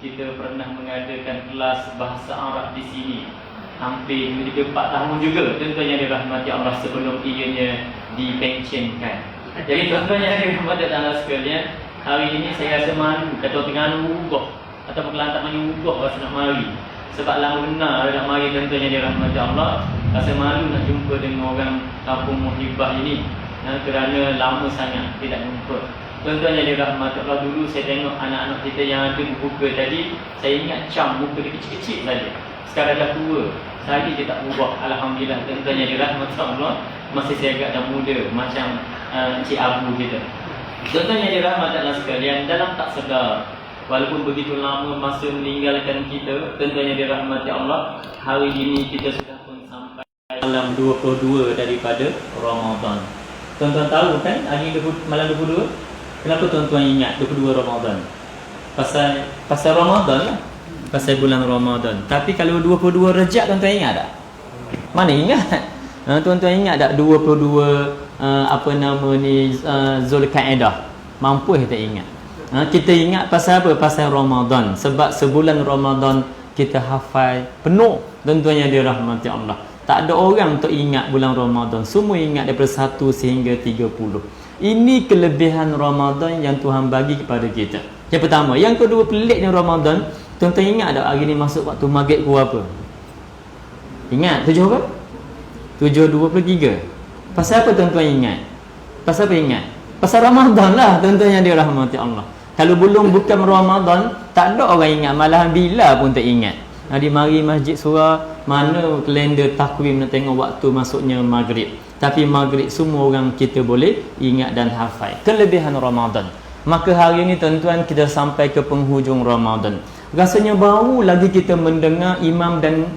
kita pernah mengadakan kelas bahasa Arab di sini hampir 4 tahun juga, tuan-tuan yang dirahmati Allah, sebelum ianya dipensionkan. Jadi tuan-tuan yang dirahmati Allah sekalian, hari ini saya rasa malu kata Terengganu ubah atau Kelantan ubah rasa nak mari. Sebab lama benar nak mari tuan-tuan yang dirahmati Allah, rasa malu nak jumpa dengan orang kampung Muhibah ini, kerana lama sangat tidak jumpa. Tuan-tuan yang dirahmati Allah, dulu saya tengok anak-anak kita yang ada buka tadi, saya ingat cam muka dia kecil-kecil saja. Sekarang dah tua, saya dia tak berubah. Alhamdulillah tuan-tuan yang dirahmati Allah, masih siaga dan muda macam Encik Abu kita. Tuan-tuan yang dirahmati Allah sekalian, dalam tak sedar, walaupun begitu lama masa meninggalkan kita, tuan-tuan yang dirahmati Allah, hari ini kita sudah pun sampai malam 22 daripada Ramadan. Tuan-tuan tahu kan hari ini malam 22? Kenapa tuan-tuan ingat 22 Ramadan? Pasal Ramadan lah. Pasal bulan Ramadan. Tapi kalau 22 Rejab tuan-tuan ingat tak? Mana ingat? Tuan-tuan ingat tak 22 Zulkaidah? Mampu kita ingat. Kita ingat pasal apa? Pasal Ramadan. Sebab sebulan Ramadan kita hafal penuh. Tuan-tuan yang dirahmati Allah, tak ada orang tak ingat bulan Ramadan. Semua ingat daripada 1 sehingga 30. Ini kelebihan Ramadan yang Tuhan bagi kepada kita. Yang pertama. Yang kedua, peliknya Ramadan, tuan-tuan ingat tak hari ni masuk waktu maghrib pukul apa? Ingat? 7 apa? 7.23. Pasal apa tuan-tuan ingat? Pasal apa ingat? Pasal Ramadan lah tuan-tuan yang dirahmati Allah. Kalau belum bukan Ramadan, tak ada orang ingat. Malahan bila pun tak ingat. Di mari masjid surah, mana kalender takwim nak tengok waktu masuknya maghrib. Tapi maghrib semua orang kita boleh ingat dan hafal. Kelebihan Ramadan. Maka hari ini tuan-tuan kita sampai ke penghujung Ramadan. Rasanya baru lagi kita mendengar imam dan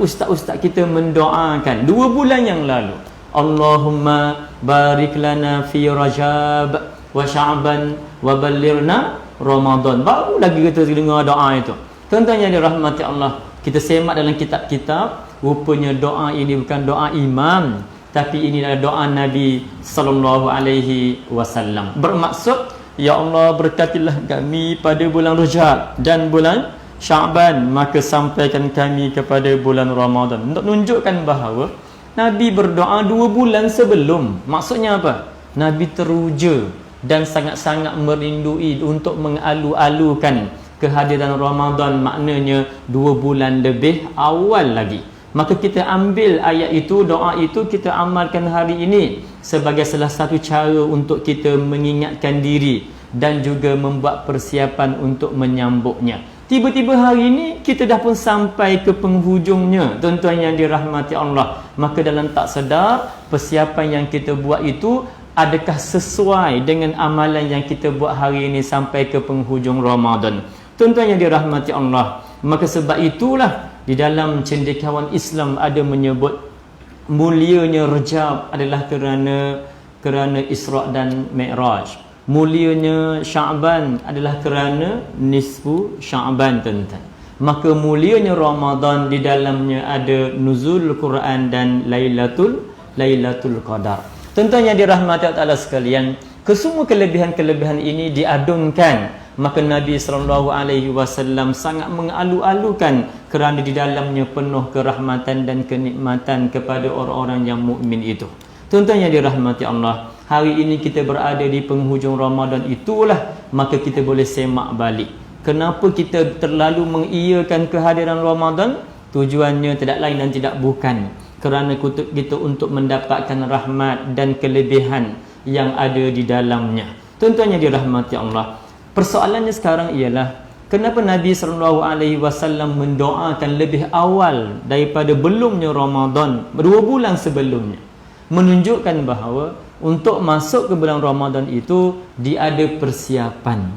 ustaz-ustaz kita mendoakan 2 bulan yang lalu. Allahumma barik lana fi Rajab wa Sya'ban wa ballirna Ramadan. Baru lagi kita dengar doa itu. Tuan-tuan yang dirahmati Allah, kita semak dalam kitab-kitab, rupanya doa ini bukan doa imam, tapi ini adalah doa Nabi sallallahu alaihi wasallam. Bermaksud, ya Allah berkatilah kami pada bulan Rajab dan bulan Sya'ban, maka sampaikan kami kepada bulan Ramadan. Untuk menunjukkan bahawa Nabi berdoa 2 bulan sebelum. Maksudnya apa? Nabi teruja dan sangat-sangat merindui untuk mengalu-alukan kehadiran Ramadan, maknanya 2 bulan lebih awal lagi. Maka kita ambil ayat itu, doa itu, kita amalkan hari ini sebagai salah satu cara untuk kita mengingatkan diri dan juga membuat persiapan untuk menyambutnya. Tiba-tiba hari ini kita dah pun sampai ke penghujungnya, tuan-tuan yang dirahmati Allah. Maka dalam tak sedar, persiapan yang kita buat itu adakah sesuai dengan amalan yang kita buat hari ini sampai ke penghujung Ramadan? Tuan-tuan yang dirahmati Allah, maka sebab itulah di dalam cendekiawan Islam ada menyebut mulianya Rajab adalah kerana Isra' dan Mi'raj. Mulianya Sya'ban adalah kerana nisfu Sya'ban, tuan-tuan. Maka mulianya Ramadan di dalamnya ada nuzul Quran dan Lailatul Qadar. Tuan-tuan yang dirahmati Allah sekalian, kesemua kelebihan-kelebihan ini diadunkan. Maka Nabi SAW sangat mengalu-alukan kerana di dalamnya penuh kerahmatan dan kenikmatan kepada orang-orang yang mukmin itu. Tuan-tuan yang dirahmati Allah, hari ini kita berada di penghujung Ramadan, itulah maka kita boleh semak balik. Kenapa kita terlalu mengiyakan kehadiran Ramadan? Tujuannya tidak lain dan tidak bukan kerana kita untuk mendapatkan rahmat dan kelebihan yang ada di dalamnya. Tuan-tuan yang dirahmati Allah, persoalannya sekarang ialah kenapa Nabi SAW mendoakan lebih awal daripada belumnya Ramadan, 2 bulan sebelumnya, menunjukkan bahawa untuk masuk ke bulan Ramadan itu dia ada persiapan.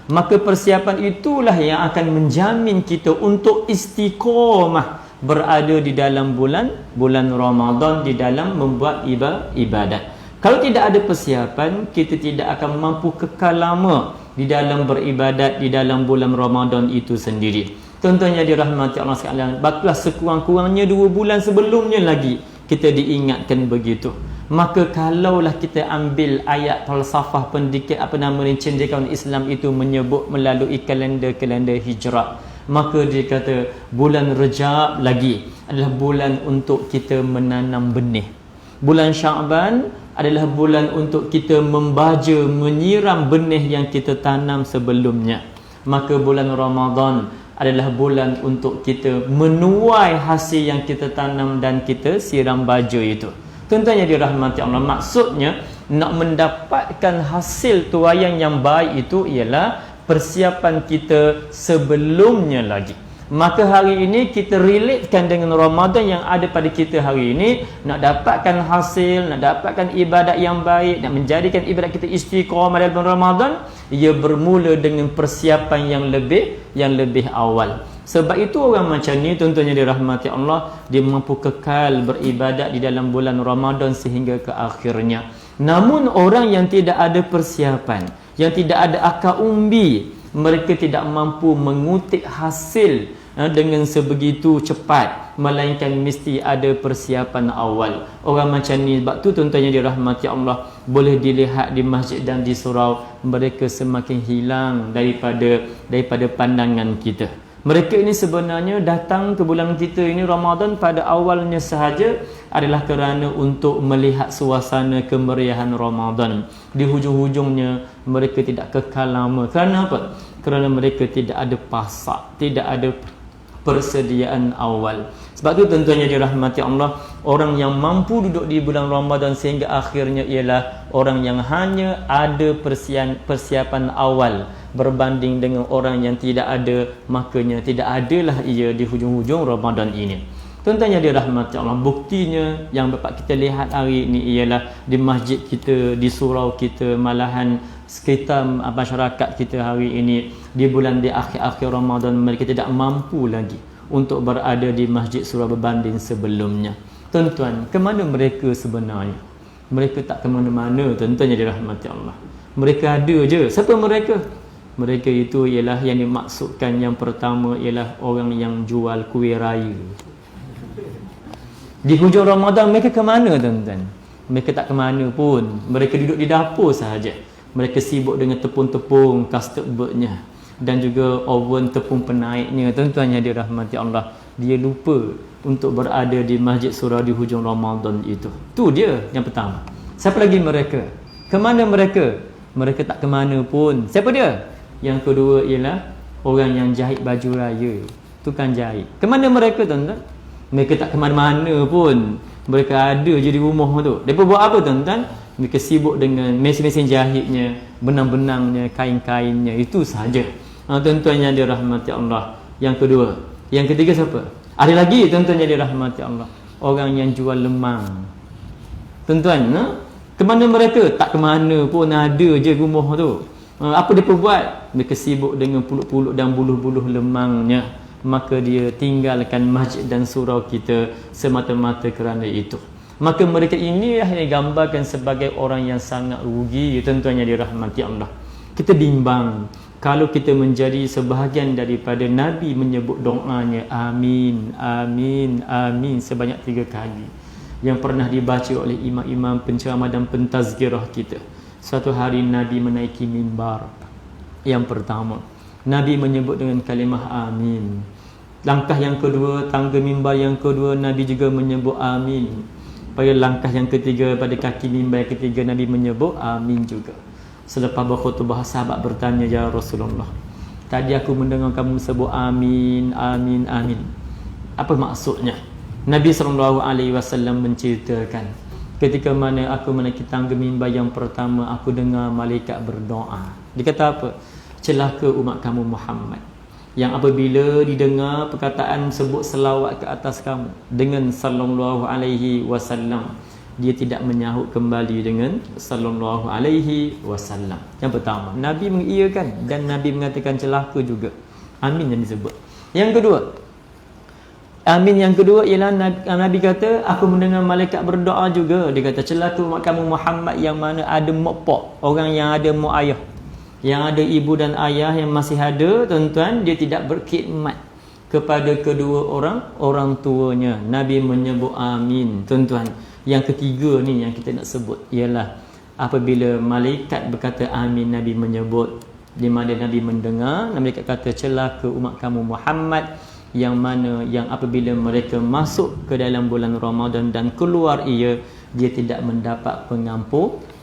Maka persiapan itulah yang akan menjamin kita untuk istiqamah berada di dalam bulan Ramadan, di dalam membuat ibadat. Kalau tidak ada persiapan, kita tidak akan mampu kekal lama di dalam beribadat di dalam bulan Ramadan itu sendiri. Tuan-tuan yang dirahmati Allah sekalian, baiklah sekurang-kurangnya 2 bulan sebelumnya lagi kita diingatkan begitu. Maka kalaulah kita ambil ayat falsafah pendidikan cendekiawan Islam itu menyebut melalui kalender hijrah, maka dia kata bulan Rejab lagi adalah bulan untuk kita menanam benih. Bulan Syaban adalah bulan untuk kita membaja, menyiram benih yang kita tanam sebelumnya. Maka bulan Ramadan adalah bulan untuk kita menuai hasil yang kita tanam dan kita siram baja itu. Tentunya dirahmati Allah. Maksudnya nak mendapatkan hasil tuaian yang baik itu ialah persiapan kita sebelumnya lagi. Maka hari ini kita relatekan dengan Ramadan yang ada pada kita hari ini. Nak dapatkan hasil, nak dapatkan ibadat yang baik, nak menjadikan ibadat kita istiqamah dalam Ramadan, ia bermula dengan persiapan yang lebih awal. Sebab itu orang macam ni tentunya dirahmati Allah, dia mampu kekal beribadat di dalam bulan Ramadan sehingga ke akhirnya. Namun orang yang tidak ada persiapan, yang tidak ada akal umbi, mereka tidak mampu mengutip hasil dengan sebegitu cepat, melainkan mesti ada persiapan awal. Orang macam ni, sebab tu tentunya dirahmati Allah, boleh dilihat di masjid dan di surau, mereka semakin hilang daripada pandangan kita. Mereka ini sebenarnya datang ke bulan kita ini Ramadan pada awalnya sahaja adalah kerana untuk melihat suasana kemeriahan Ramadan. Di hujung-hujungnya mereka tidak kekal lama. Kerana apa? Kerana mereka tidak ada pasak, tidak ada persediaan awal. Sebab tu tentunya dirahmati Allah, orang yang mampu duduk di bulan Ramadan sehingga akhirnya ialah orang yang hanya ada persiapan awal berbanding dengan orang yang tidak ada, makanya tidak adalah ia di hujung-hujung Ramadan ini. Tentunya dirahmati Allah. Buktinya yang dapat kita lihat hari ini ialah di masjid kita, di surau kita, malahan sekitar masyarakat kita hari ini di akhir-akhir Ramadan mereka tidak mampu lagi untuk berada di masjid surau berbanding sebelumnya. Tuan-tuan, ke mana mereka sebenarnya? Mereka tak ke mana-mana, tentunya dirahmati Allah. Mereka ada je. Siapa mereka? Mereka itu ialah yang dimaksudkan yang pertama ialah orang yang jual kuih raya. Di hujung Ramadan mereka ke mana, tuan-tuan? Mereka tak ke mana pun. Mereka duduk di dapur sahaja. Mereka sibuk dengan tepung-tepung custard birdnya dan juga oven tepung penaiknya. Tuan-tuan yang dirahmati Allah, dia lupa untuk berada di masjid surau di hujung Ramadan itu. Tu dia yang pertama. Siapa lagi mereka? Ke mana mereka? Mereka tak ke mana pun. Siapa dia? Yang kedua ialah orang yang jahit baju raya, tukang jahit. Ke mana mereka, tuan-tuan? Mereka tak ke mana-mana pun. Mereka ada je di rumah tu. Mereka buat apa, tuan-tuan? Mereka sibuk dengan mesin-mesin jahitnya, benang-benangnya, kain-kainnya. Itu sahaja. Tuan-tuan yang dirahmati Allah. Yang kedua. Yang ketiga siapa? Ada lagi, tuan-tuan yang dirahmati Allah, orang yang jual lemang. Tuan-tuan, ke mana mereka? Tak ke mana pun, ada je rumah tu. Apa dia buat? Mereka sibuk dengan puluk-puluk dan buluh-buluh lemangnya. Maka dia tinggalkan masjid dan surau kita semata-mata kerana itu. Maka mereka ini yang digambarkan sebagai orang yang sangat rugi. Tentunya dirahmati Allah. Kita bimbang kalau kita menjadi sebahagian daripada Nabi menyebut doanya amin, amin, amin sebanyak 3 kali, yang pernah dibaca oleh imam-imam penceramah dan pentazkirah kita. Suatu hari Nabi menaiki mimbar. Yang pertama, Nabi menyebut dengan kalimah amin. Langkah yang kedua, tangga mimbar yang kedua, Nabi juga menyebut amin. Pada langkah yang ketiga, pada kaki mimbar yang ketiga, Nabi menyebut amin juga. Selepas berkhutbah, sahabat bertanya, ya Rasulullah, tadi aku mendengar kamu sebut amin, amin, amin. Apa maksudnya? Nabi SAW menceritakan, ketika mana aku menaiki tangga mimbar yang pertama, aku dengar malaikat berdoa. Dia kata apa? Celaka umat kamu Muhammad, yang apabila didengar perkataan sebut selawat ke atas kamu dengan sallallahu alaihi wasallam, dia tidak menyahut kembali dengan sallallahu alaihi wasallam. Yang pertama, Nabi mengiyakan dan Nabi mengatakan celaka juga. Amin yang disebut. Yang kedua, amin yang kedua ialah Nabi kata, aku mendengar malaikat berdoa juga. Dia kata, celaka umat kamu Muhammad yang mana ada mak pak, orang yang ada mak ayah, yang ada ibu dan ayah yang masih ada, tuan-tuan, dia tidak berkhidmat kepada kedua orang tuanya. Nabi menyebut amin, tuan-tuan. Yang ketiga ni yang kita nak sebut ialah apabila malaikat berkata amin, Nabi menyebut, di mana Nabi mendengar malaikat kata celaka umat kamu Muhammad, yang mana yang apabila mereka masuk ke dalam bulan Ramadan dan keluar dia tidak mendapat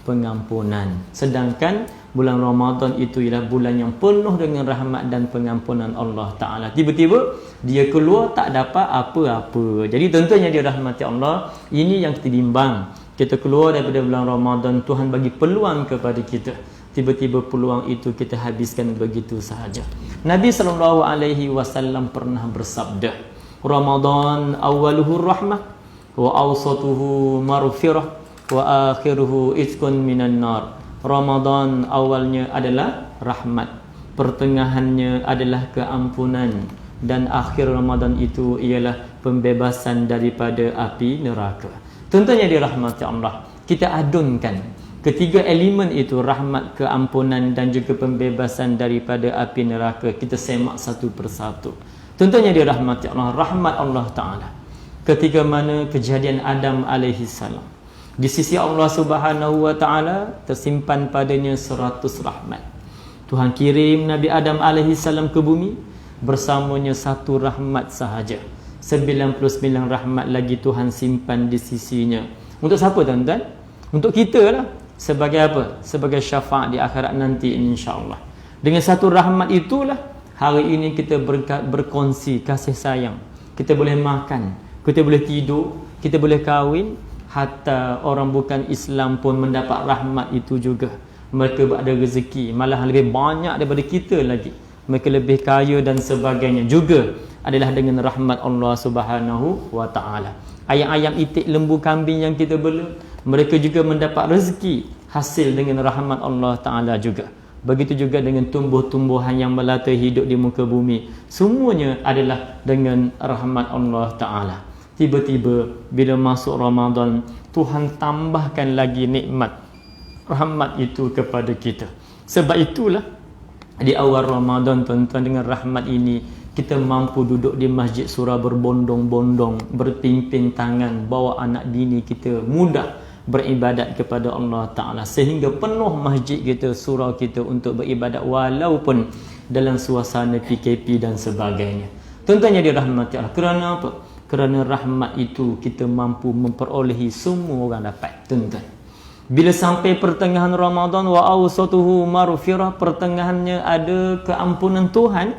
pengampunan. Sedangkan bulan Ramadan itu ialah bulan yang penuh dengan rahmat dan pengampunan Allah Ta'ala. Tiba-tiba dia keluar tak dapat apa-apa. Jadi tentunya dia rahmati Allah. Ini yang kita bimbang. Kita keluar daripada bulan Ramadan, Tuhan bagi peluang kepada kita. Tiba-tiba peluang itu kita habiskan begitu sahaja. Nabi SAW pernah bersabda, Ramadan awaluhu rahmah wa awsatuhu maghfirah wa akhiruhu iskun minan nar. Ramadan awalnya adalah rahmat, pertengahannya adalah keampunan, dan akhir Ramadan itu ialah pembebasan daripada api neraka. Tentunya dirahmati Allah. Kita adunkan ketiga elemen itu, rahmat, keampunan dan juga pembebasan daripada api neraka. Kita semak satu persatu. Tentunya dirahmati Allah. Rahmat Allah Ta'ala ketika mana kejadian Adam alaihissalam, di sisi Allah Subhanahu wa Ta'ala tersimpan padanya 100 rahmat. Tuhan kirim Nabi Adam alaihissalam ke bumi, bersamanya satu rahmat sahaja. 99 rahmat lagi Tuhan simpan di sisinya. Untuk siapa tuan-tuan? Untuk kita lah. Sebagai apa? Sebagai syafaat di akhirat nanti insya-Allah. Dengan satu rahmat itulah hari ini kita berkongsi kasih sayang. Kita boleh makan, kita boleh tidur, kita boleh kahwin. Hatta orang bukan Islam pun mendapat rahmat itu juga. Mereka ada rezeki, malah lebih banyak daripada kita lagi. Mereka lebih kaya dan sebagainya. Juga adalah dengan rahmat Allah Subhanahu wa Ta'ala. Ayam-ayam itik, lembu, kambing yang kita bela, mereka juga mendapat rezeki hasil dengan rahmat Allah Ta'ala juga. Begitu juga dengan tumbuh-tumbuhan yang melata hidup di muka bumi. Semuanya adalah dengan rahmat Allah Ta'ala. Tiba-tiba bila masuk Ramadan, Tuhan tambahkan lagi nikmat rahmat itu kepada kita. Sebab itulah di awal Ramadan tuan-tuan, dengan rahmat ini kita mampu duduk di masjid surah berbondong-bondong, berpimpin tangan, bawa anak bini kita mudah beribadat kepada Allah Ta'ala, sehingga penuh masjid kita, surau kita untuk beribadat walaupun dalam suasana PKP dan sebagainya. Tentunya dirahmati Allah. Kerana apa? Kerana rahmat itu kita mampu memperolehi, semua orang dapat tuan-tuan. Bila sampai pertengahan Ramadan, wa awsatuhu maghfirah, pertengahannya ada keampunan Tuhan.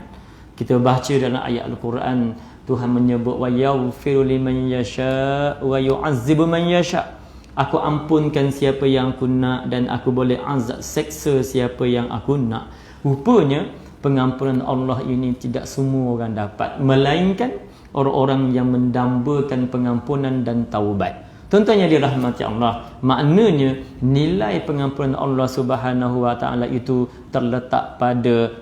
Kita baca dalam ayat Al-Quran, Tuhan menyebut wa yaghfiru liman yasha wa yu'azzibu man yasha. Aku ampunkan siapa yang aku nak dan aku boleh azab, seksa siapa yang aku nak. Rupanya pengampunan Allah ini tidak semua orang dapat, melainkan orang-orang yang mendambakan pengampunan dan taubat. Tentunya dirahmati Allah. Maknanya nilai pengampunan Allah Subhanahu wa Ta'ala itu terletak pada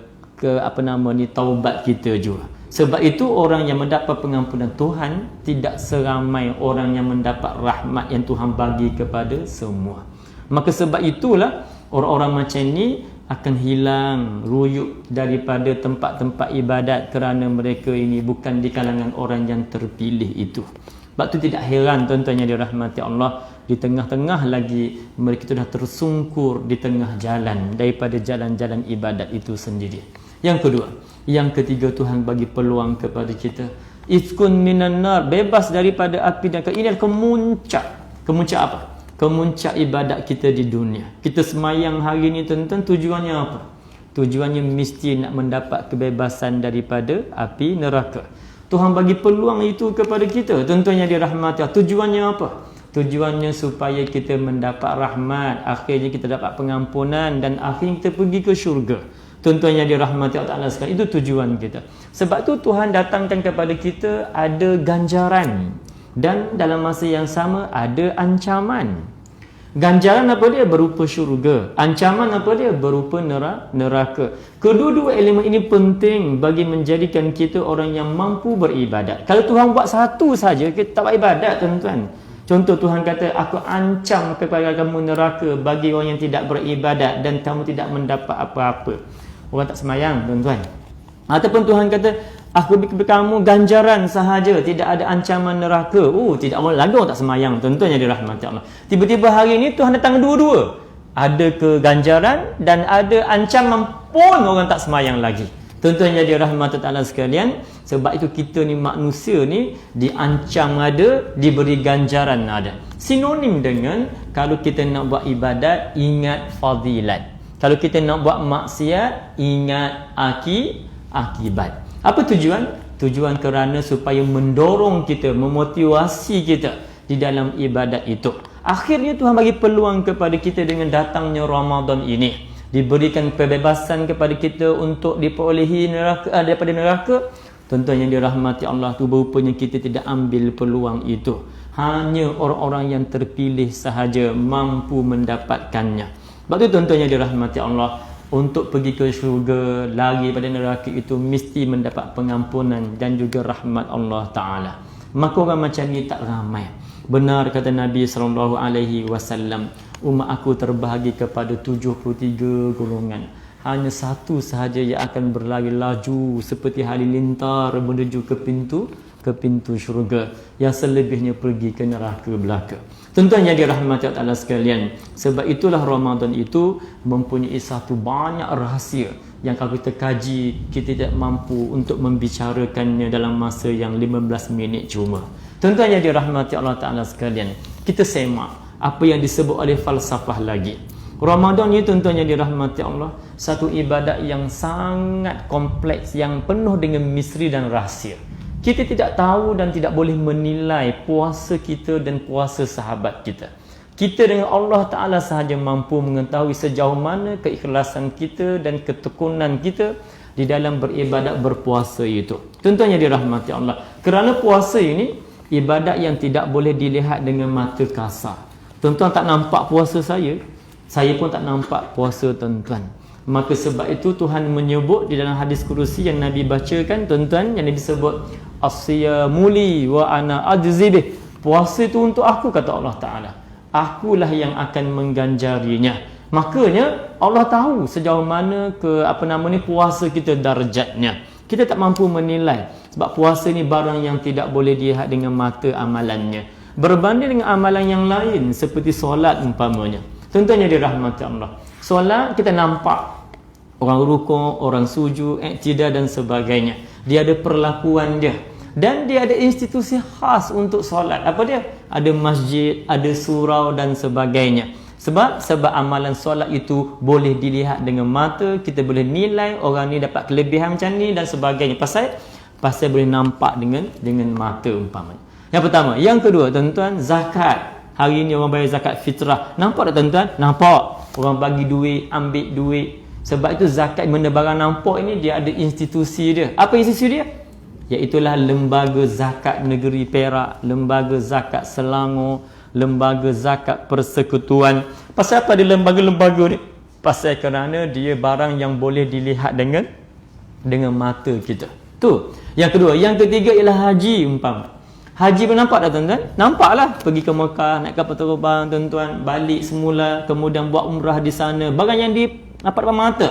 taubat kita juga. Sebab itu orang yang mendapat pengampunan Tuhan tidak seramai orang yang mendapat rahmat yang Tuhan bagi kepada semua. Maka sebab itulah orang-orang macam ni akan hilang ruyuk daripada tempat-tempat ibadat, kerana mereka ini bukan di kalangan orang yang terpilih itu. Sebab tu tidak heran tuan-tuan yang dirahmati Allah, di tengah-tengah lagi mereka sudah tersungkur di tengah jalan daripada jalan-jalan ibadat itu sendiri. Yang kedua, yang ketiga, Tuhan bagi peluang kepada kita. Iskun minan nar, bebas daripada api neraka. Ini adalah kemuncak. Kemuncak apa? Kemuncak ibadat kita di dunia. Kita semayang hari ini tuan-tuan, tujuannya apa? Tujuannya mesti nak mendapat kebebasan daripada api neraka. Tuhan bagi peluang itu kepada kita. Tentunya dirahmati. Tujuannya apa? Tujuannya supaya kita mendapat rahmat, akhirnya kita dapat pengampunan dan akhirnya kita pergi ke syurga. Tentunya dirahmati Allah Ta'ala sekalian. Itu tujuan kita. Sebab tu Tuhan datangkan kepada kita ada ganjaran, dan dalam masa yang sama ada ancaman. Ganjaran apa dia? Berupa syurga. Ancaman apa dia? Berupa neraka. Kedua-dua elemen ini penting bagi menjadikan kita orang yang mampu beribadat. Kalau Tuhan buat satu saja, kita tak buat ibadat tuan-tuan. Contoh, Tuhan kata, aku ancam kepada kamu neraka bagi orang yang tidak beribadat dan kamu tidak mendapat apa-apa. Orang tak semayang tuan-tuan. Ataupun Tuhan kata, Aku beri kamu ganjaran sahaja, tidak ada ancaman neraka. Tidak boleh lagi orang tak semayang, tentunya dirahmati Allah. Tiba-tiba hari ini Tuhan datang dua-dua. Ada keganjaran dan ada ancaman pun orang tak semayang lagi. Tentunya dirahmati Allah sekalian. Sebab itu kita ni manusia ni diancam ada, diberi ganjaran ada. Sinonim dengan kalau kita nak buat ibadat, ingat fadilat. Kalau kita nak buat maksiat, ingat akibat. Apa tujuan? Tujuan kerana supaya mendorong kita, memotivasi kita di dalam ibadat itu. Akhirnya Tuhan bagi peluang kepada kita dengan datangnya Ramadan ini. Diberikan kebebasan kepada kita untuk diperolehi daripada neraka. Tentunya yang dirahmati Allah tu berupanya kita tidak ambil peluang itu. Hanya orang-orang yang terpilih sahaja mampu mendapatkannya. Sebab itu tentunya dirahmati Allah, untuk pergi ke syurga, lari pada neraka itu mesti mendapat pengampunan dan juga rahmat Allah Ta'ala. Maka orang macam ni tak ramai. Benar kata Nabi SAW, umat aku terbahagi kepada 73 golongan. Hanya satu sahaja yang akan berlari laju seperti halilintar menuju ke pintu syurga. Yang selebihnya pergi ke neraka belaka. Tentunya dirahmati Allah sekalian. Sebab itulah Ramadan itu mempunyai satu banyak rahsia yang kalau kita kaji, kita tidak mampu untuk membicarakannya dalam masa yang 15 minit cuma. Tentunya dirahmati Allah Ta'ala sekalian. Kita semak apa yang disebut oleh falsafah lagi. Ramadan ini tentunya dirahmati Allah, satu ibadat yang sangat kompleks, yang penuh dengan misteri dan rahsia. Kita tidak tahu dan tidak boleh menilai puasa kita dan puasa sahabat kita. Kita dengan Allah Ta'ala sahaja mampu mengetahui sejauh mana keikhlasan kita dan ketekunan kita di dalam beribadat berpuasa itu. Tentunya dirahmati Allah. Kerana puasa ini ibadat yang tidak boleh dilihat dengan mata kasar. Tuan-tuan tak nampak puasa saya pun tak nampak puasa tuan-tuan. Maka sebab itu Tuhan menyebut di dalam hadis kursi yang Nabi bacakan tuan-tuan, yang Nabi sebut as-siyamu li wa ana ajzi bih. Puasa itu untuk aku, kata Allah Ta'ala. Akulah yang akan mengganjarinya. Makanya Allah tahu sejauh mana puasa kita darjatnya. Kita tak mampu menilai sebab puasa ni barang yang tidak boleh dilihat dengan mata amalannya. Berbanding dengan amalan yang lain seperti solat umpamanya. Tentunya dirahmati Allah. Solat kita nampak orang rukuk, orang sujud, iktidal dan sebagainya. Dia ada perlakuan dia. Dan dia ada institusi khas untuk solat. Apa dia? Ada masjid, ada surau dan sebagainya. Sebab amalan solat itu boleh dilihat dengan mata. Kita boleh nilai orang ni dapat kelebihan macam ni dan sebagainya. Pasal boleh nampak dengan mata umpamanya. Yang pertama. Yang kedua, tuan-tuan, zakat. Hari ini orang bayar zakat fitrah. Nampak tak tuan-tuan? Nampak. Orang bagi duit, ambil duit. Sebab itu zakat benda barang nampak ini dia ada institusi dia. Apa institusi dia? Iaitulah Lembaga Zakat Negeri Perak, Lembaga Zakat Selangor, Lembaga Zakat Persekutuan. Pasal apa dia lembaga-lembaga ni? Pasal kerana dia barang yang boleh dilihat dengan mata kita. Tu. Yang kedua. Yang ketiga ialah haji umpama. Haji pun nampak tak tuan-tuan? Nampaklah. Pergi ke Mekah, naik kapal terbang tuan-tuan, balik semula, kemudian buat umrah di sana. Barang yang nampak depan mata.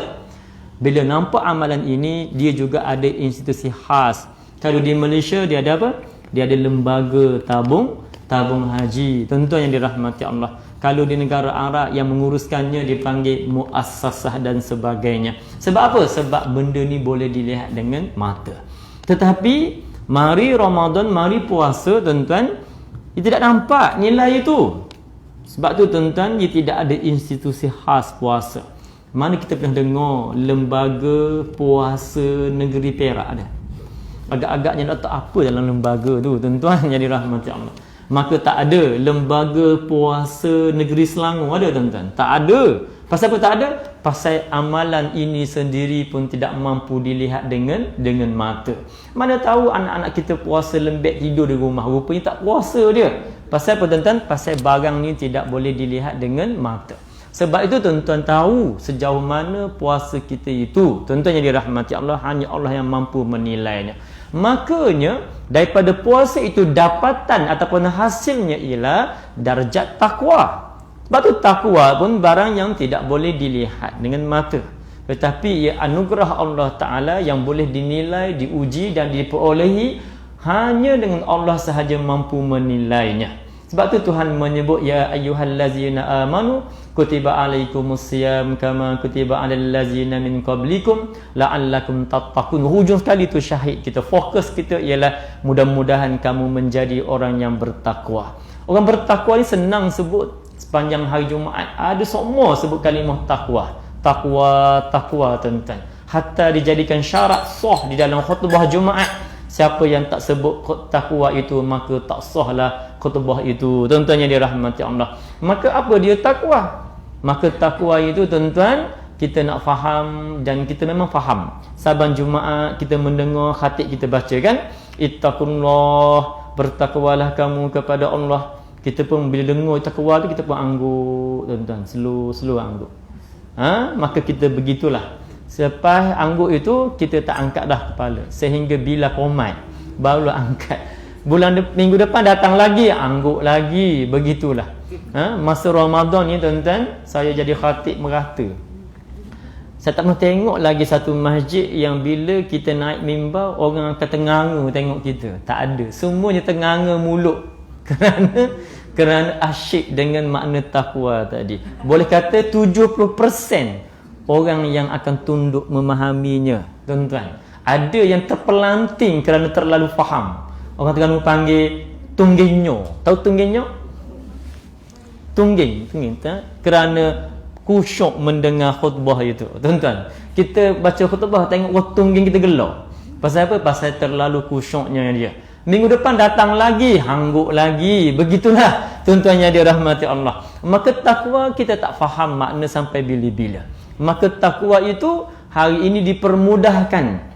Bila nampak amalan ini, dia juga ada institusi khas. Kalau di Malaysia dia ada apa? Dia ada lembaga tabung haji. Tuan-tuan yang dirahmati Allah. Kalau di negara Arab yang menguruskannya dipanggil muassasah dan sebagainya. Sebab apa? Sebab benda ni boleh dilihat dengan mata. Tetapi mari Ramadan, mari puasa tuan-tuan, dia tidak nampak nilai itu. Sebab tu tuan-tuan, dia tidak ada institusi khas puasa. Mana kita pernah dengar lembaga puasa negeri Perak ada? Agak-agaknya tak apa dalam lembaga tu tuan-tuan yang dirahmati Allah. Maka tak ada lembaga puasa negeri Selangor ada tuan-tuan? Tak ada. Pasal apa tak ada? Pasal amalan ini sendiri pun tidak mampu dilihat dengan mata. Mana tahu anak-anak kita puasa lembek tidur di rumah, rupanya tak puasa dia. Pasal apa tuan-tuan? Pasal barang ni tidak boleh dilihat dengan mata. Sebab itu tuan-tuan tahu sejauh mana puasa kita itu. Tuan-tuan yang dirahmati Allah, hanya Allah yang mampu menilainya. Makanya daripada puasa itu dapatan ataupun hasilnya ialah darjat takwa. Sebab tu takwa pun barang yang tidak boleh dilihat dengan mata. tetapi ia anugerah Allah Ta'ala yang boleh dinilai, diuji dan diperolehi hanya dengan Allah sahaja mampu menilainya. Sebab tu Tuhan menyebut ya ayyuhallazina amanu kutiba alaikumusiyam kama kutiba alal ladzina min qablikum la'allakum tattaqun. Hujung sekali tu syahid kita, fokus kita ialah mudah-mudahan kamu menjadi orang yang bertakwa. Orang bertakwa ni senang sebut sepanjang hari Jumaat, ada semua sebut kalimah takwa. Takwa tuan-tuan. Hatta dijadikan syarat sah di dalam khutbah Jumaat. Siapa yang tak sebut takwa itu maka tak sahlah khutbah itu. Tuan-tuan yang dirahmati Allah. Maka apa dia takwa? Maka takwa itu tuan-tuan kita nak faham dan kita memang faham. Saban Jumaat kita mendengar khatib kita baca kan? Ittaqullah, bertakwalah kamu kepada Allah. Kita pun bila dengar takwa tu kita pun angguk tuan-tuan, slow angguk. Maka kita begitulah. Selepas angguk itu kita tak angkat dah kepala sehingga bila qomat barulah angkat. Minggu depan datang lagi angguk lagi, begitulah. Masa Ramadan ni tuan-tuan saya jadi khatib merata. Saya tak pernah tengok lagi satu masjid yang bila kita naik mimbar orang akan tenganga tengok kita. Tak ada. Semuanya tenganga mulut kerana asyik dengan makna takwa tadi. Boleh kata 70% orang yang akan tunduk memahaminya, tuan-tuan. Ada yang terpelanting kerana terlalu faham. Orang Terengganu panggil tungginyo. Tahu tungginyo? Tungging, kerana khusyuk mendengar khutbah itu. Tuan-tuan, kita baca khutbah tengok tungging kita gelak. Pasal apa? Pasal terlalu khusyuknya dia. Minggu depan datang lagi, hangguk lagi. Begitulah tuan-tuan yang dirahmati Allah. Maka takwa kita tak faham makna sampai bila-bila. Maka takwa itu hari ini dipermudahkan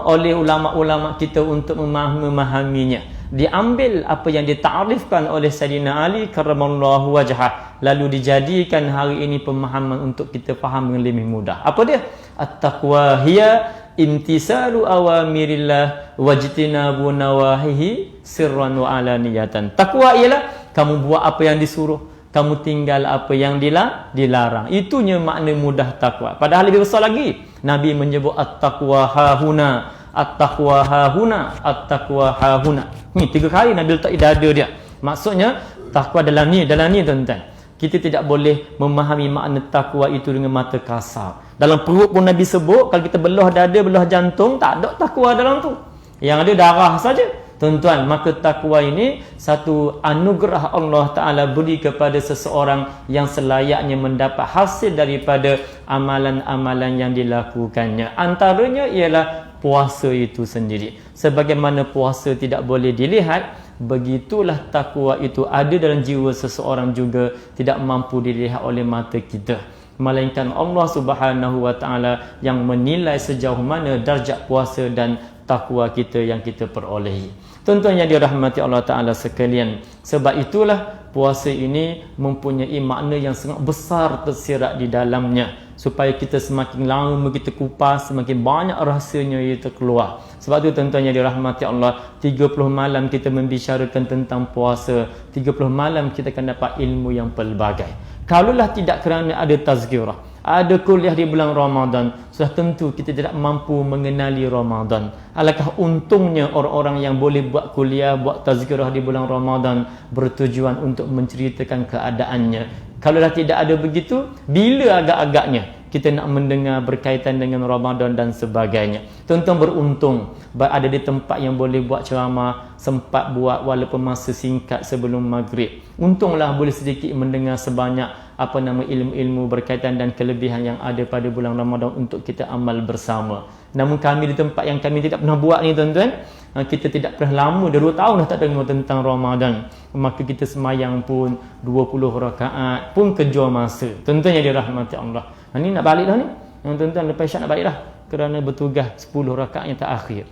oleh ulama-ulama kita untuk memahaminya. Diambil apa yang ditakrifkan oleh Sayyidina Ali karramallahu wajhah, lalu dijadikan hari ini pemahaman untuk kita faham dengan lebih mudah. Apa dia? At-taqwa hiya imtisalu awamirillah wajtinabu nawahihi sirran wa alaniyatan. Takwa ialah kamu buat apa yang disuruh, kamu tinggal apa yang dilarang. Itunya makna mudah takwa. Padahal lebih besar lagi. Nabi menyebut at-taqwa hahuna, at-taqwa hahuna, at-taqwa hahuna. Ni 3 kali Nabi letak di dada dia. Maksudnya takwa dalam ni tuan-tuan. Kita tidak boleh memahami makna takwa itu dengan mata kasar. Dalam perut pun Nabi sebut, kalau kita belah dada, belah jantung, tak ada takwa dalam tu. Yang ada darah saja. Tuan-tuan, maka takwa ini satu anugerah Allah Ta'ala beri kepada seseorang yang selayaknya mendapat hasil daripada amalan-amalan yang dilakukannya. Antaranya ialah puasa itu sendiri. Sebagaimana puasa tidak boleh dilihat, begitulah takwa itu ada dalam jiwa seseorang juga tidak mampu dilihat oleh mata kita. Melainkan Allah Subhanahu Wa Ta'ala yang menilai sejauh mana darjat puasa dan takwa kita yang kita perolehi. Tuan-tuan yang dirahmati Allah Ta'ala sekalian, sebab itulah puasa ini mempunyai makna yang sangat besar tersirat di dalamnya, supaya kita semakin lama kita kupas, semakin banyak rahsianya itu keluar. Sebab itu tuan-tuan yang dirahmati Allah, 30 malam kita membicarakan tentang puasa, 30 malam kita akan dapat ilmu yang pelbagai. Kalaulah tidak kerana ada tazkirah, ada kuliah di bulan Ramadan, sudah tentu kita tidak mampu mengenali Ramadan. Alangkah untungnya orang-orang yang boleh buat kuliah, buat tazkirah di bulan Ramadan bertujuan untuk menceritakan keadaannya. Kalaulah tidak ada begitu, bila agak-agaknya kita nak mendengar berkaitan dengan Ramadan dan sebagainya. Tuan-tuan beruntung ada di tempat yang boleh buat ceramah, sempat buat walaupun masa singkat sebelum maghrib. Untunglah boleh sedikit mendengar sebanyak ilmu-ilmu berkaitan dan kelebihan yang ada pada bulan Ramadan untuk kita amal bersama. Namun kami di tempat yang kami tidak pernah buat ni tuan-tuan, kita tidak pernah lama, dah 2 tahun dah tak dengar tentang Ramadan. Maka kita semayang pun 20 rakaat pun kejar masa. Tuan-tuan yang dirahmati Allah. Ni nak balik dah ni. Tuan-tuan lepas isyak nak balik dah. Kerana bertugas 10 rakaat yang terakhir.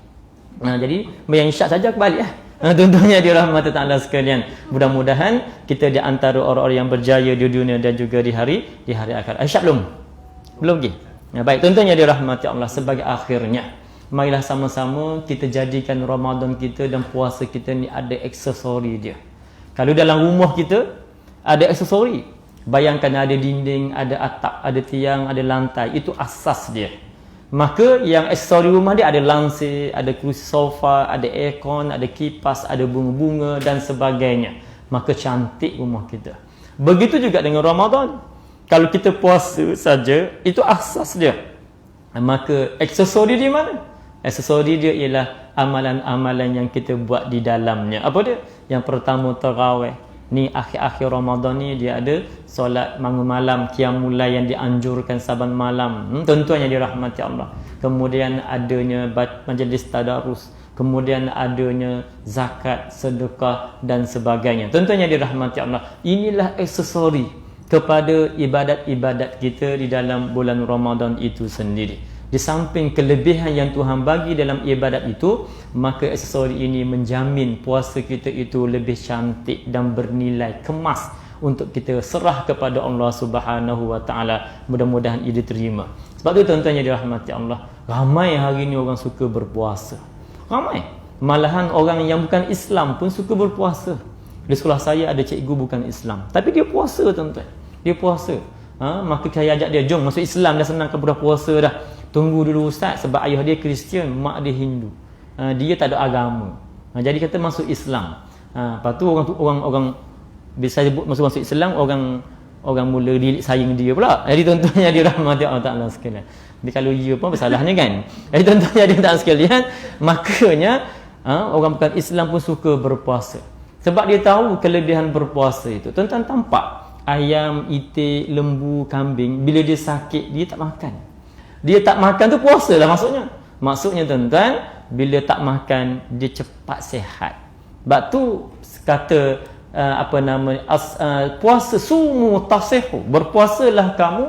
Jadi yang isyak saja balik lah. Tuan-tuan yang dirahmati Allah sekalian. Mudah-mudahan kita di antara orang-orang yang berjaya di dunia dan juga di hari akhirat. Isyak belum? Belum lagi? Baik, tuan-tuan yang dirahmati Allah, sebagai akhirnya, marilah sama-sama kita jadikan Ramadan kita dan puasa kita ni ada aksesori dia. Kalau dalam rumah kita ada aksesori, Bayangkan ada dinding, ada atap, ada tiang, ada lantai. Itu asas dia. Maka yang aksesori rumah dia ada langsir, ada kerusi sofa, ada aircon, ada kipas, ada bunga-bunga dan sebagainya. Maka cantik rumah kita. Begitu juga dengan Ramadan. Kalau kita puasa saja, itu asas dia. Maka aksesori dia mana? Aksesori dia ialah amalan-amalan yang kita buat di dalamnya. Apa dia? Yang pertama tarawih. Ni akhir-akhir Ramadan ni dia ada solat malam qiyamul lail yang dianjurkan saban malam. Tentunya dirahmati Allah. Kemudian adanya majlis tadarus, kemudian adanya zakat, sedekah dan sebagainya. Tentunya dirahmati Allah. Inilah aksesori kepada ibadat-ibadat kita di dalam bulan Ramadan itu sendiri. Di samping kelebihan yang Tuhan bagi dalam ibadat itu, maka aksesori ini menjamin puasa kita itu lebih cantik dan bernilai kemas untuk kita serah kepada Allah Subhanahu Wa Taala. Mudah-mudahan ia diterima. Sebab itu tuan-tuan yang dirahmati Allah, ramai hari ini orang suka berpuasa. Ramai. Malahan orang yang bukan Islam pun suka berpuasa. Di sekolah saya ada cikgu bukan Islam, tapi dia puasa tuan-tuan. Dia puasa. Maka saya ajak dia, jom masuk Islam, dah senang kepada puasa dah. Tunggu dulu ustaz, sebab ayah dia Kristian, mak dia Hindu. Dia tak ada agama. Jadi kata masuk Islam. Lepas tu orang bisa sebut masuk Islam, orang mula lilik sayang dia pula. Jadi tuan-tuan yang dirahmati Allah Taala sekalian. Jadi kalau ia pun bersalahnya kan. Jadi tuan-tuan yang dirahmati sekalian, makanya orang bukan Islam pun suka berpuasa. Sebab dia tahu kelebihan berpuasa itu. Tuan-tuan tampak ayam, itik, lembu, kambing, bila dia sakit dia tak makan. Dia tak makan tu puasa lah maksudnya. Maksudnya tuan-tuan, bila tak makan dia cepat sihat. Sebab tu kata puasa sumu tasihu. Berpuasalah kamu,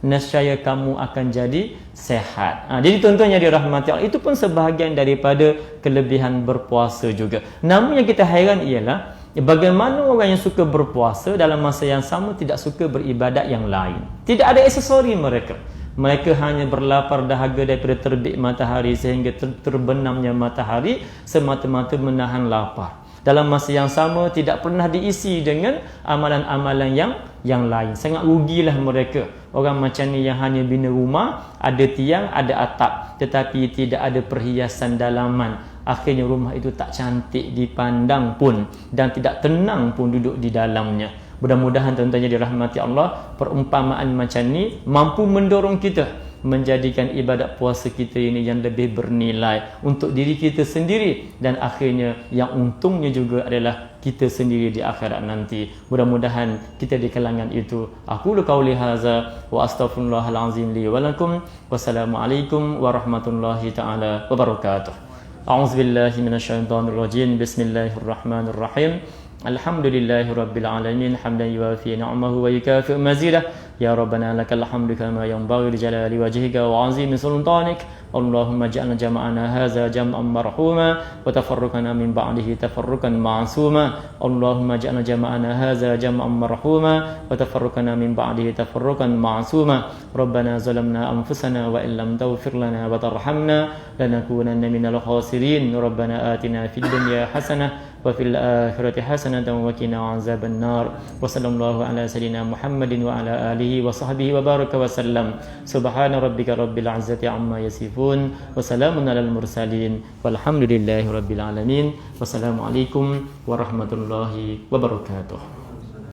nescaya kamu akan jadi sihat. Jadi tuan-tuan yang dirahmati Allah, itu pun sebahagian daripada kelebihan berpuasa juga. Namun yang kita hairan ialah bagaimana orang yang suka berpuasa dalam masa yang sama tidak suka beribadat yang lain. Tidak ada aksesori mereka. Mereka hanya berlapar dahaga daripada terbit matahari sehingga terbenamnya matahari semata-mata menahan lapar. Dalam masa yang sama tidak pernah diisi dengan amalan-amalan yang lain. Sangat rugilah mereka. Orang macam ni yang hanya bina rumah, ada tiang, ada atap, tetapi tidak ada perhiasan dalaman. Akhirnya rumah itu tak cantik dipandang pun dan tidak tenang pun duduk di dalamnya. Mudah-mudahan tuan-tuan yang dirahmati Allah, perumpamaan macam ni mampu mendorong kita menjadikan ibadat puasa kita ini yang lebih bernilai untuk diri kita sendiri, dan akhirnya yang untungnya juga adalah kita sendiri di akhirat nanti. Mudah-mudahan kita di kalangan itu. Aku qauli hadza wa astaghfirullahal azim li wa lakum. Wassalamualaikum warahmatullahi taala wabarakatuh. A'udzubillahi minasyaitonir rajim. Bismillahirrahmanirrahim. Alhamdulillahi rabbil alamin, hamdan yuwafi ni'amahu wa yukafi'u mazidah. Ya Rabbana lakal hamdu kama yanbaghi li jalali wajhika wa 'azimi sultanik. Allahumma ij'alna jama'ana hadza jam'an marhuma wa tafarruqana min ba'dihi tafarruqan ma'suma. Allahumma ij'alna jama'ana hadza jam'an marhuma wa tafarruqana min ba'dihi tafarruqan ma'suma. Rabbana zalamna anfusana wa illam taghfir lana wa tarhamna lanakunanna minal khasirin. Rabbana atina fid dunya hasanah wa fil akhirati hasanatan wa qina 'adzaban nar. Wa sallallahu ala sayyidina Muhammadin wa ala alihi wa sahbihi wa baraka wa sallam. Subhana rabbika rabbil 'izzati 'amma yasifun wa salamun alal mursalin walhamdulillahi rabbil alamin. Wassalamualaikum warahmatullahi wabarakatuh.